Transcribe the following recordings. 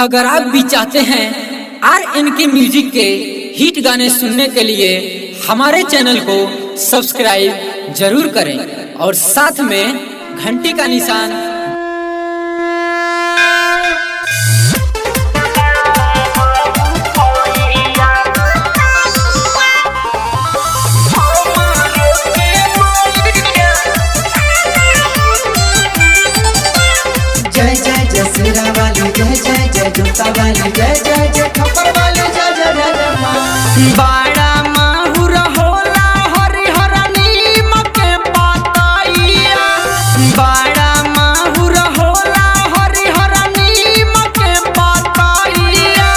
अगर आप भी चाहते हैं RN के म्यूजिक के हिट गाने सुनने के लिए हमारे चैनल को सब्सक्राइब जरूर करें और साथ में घंटी का निशान जय जय जय सिरा वाली जय जय जय जूता वाली जय जय जय खपर वाली जय जय जय जय माँ। बाड़ा माहुर होला हरिहर नीम के पातइया, बाड़ा माहुर होला हरिहर नीम के पातइया,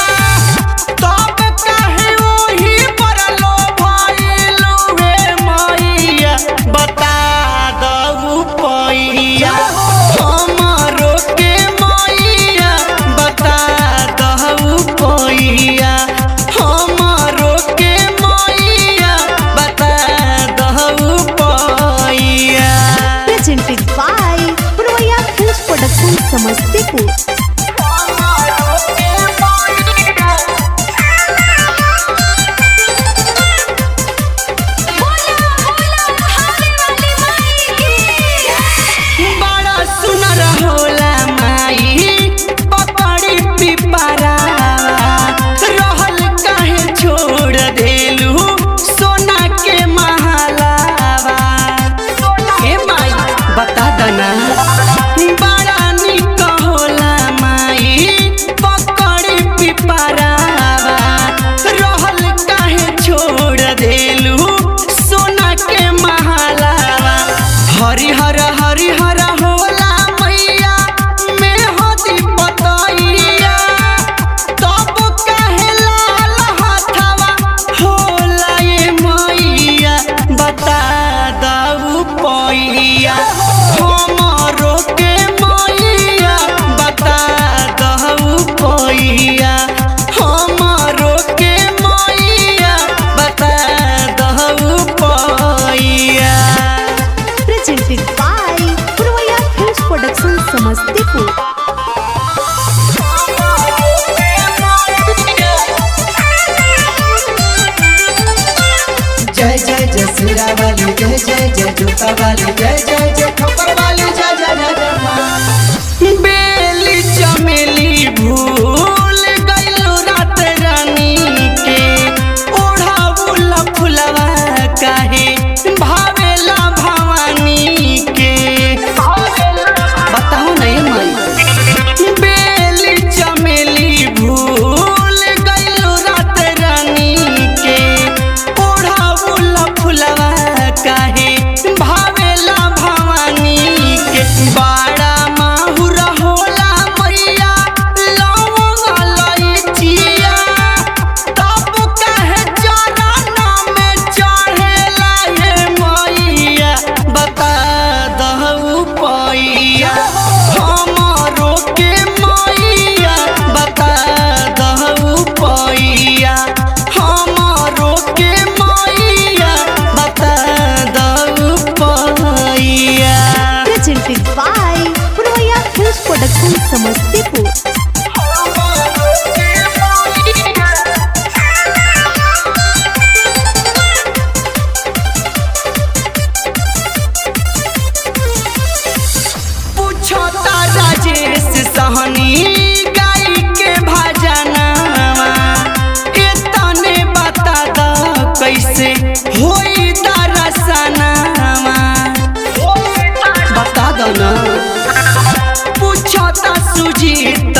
तब काहे ओही पर लोभइलु हे मैया, बता दऊ पैया हमरो के मैया, बता दऊ पैया हमरो के मैया, बता दऊ पैया। Presented by Proya Films Production Samastipur. बड़ा सुनर होला माई पकड़ी पिपरावा, रहल काहे छोड़ देलू सोना के महलावा। हे माई बता दना, बड़ा निक होला माई पकड़ी पिपरावा, रहल काहे छोड़ देलू सोना के महलावा। हरिहर हरिहर होला मैया में हदी पतइया, तब काहे लाल हाथवा होला ये मैया, बता दऊ पैया हमरो के मैया, बता दऊ पैया हमरो के मैया, बता दऊ पैया। Presented by Proya Films Production Samastipur. जय जय जय सिरा वाली जय जय जय जूता वाली जय जय जय खपर वाली जय जय जय जय माँ। बेली चमेली भूल गइलो रात रानी के, ओढ़ाउला फुलवा काहे भावेला भवानी के, बताओ नहीं माई। बेली चमेली भूल गइलो रात रानी के, ओढ़ाउला फुलवा काहे भावेला भवानी के। बाड़ा माहुर होला मैया लौंग इलायचिया, तब काहे चरण में चढ़ेला हे मैया, बता दऊ पैया हमरो के मैया, बता दऊ पैया हमरो के मैया, बता दऊ पैया। Presented by Proya Films Production Samastipur. पूछता राजेश सहनी गाई के भजनवा, एतने बता द कैसे होई दरसनवा, बता दो ना। पूछता सुजीत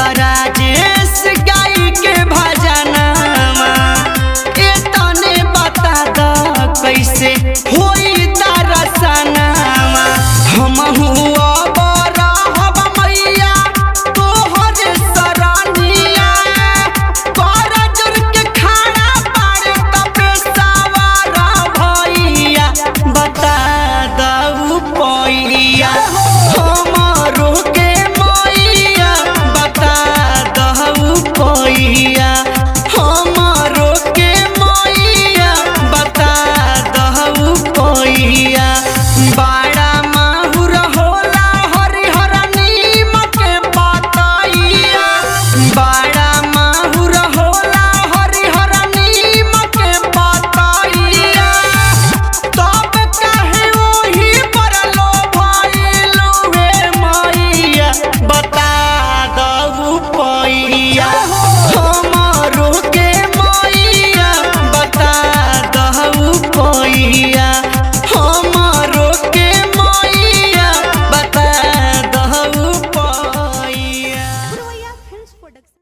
मैया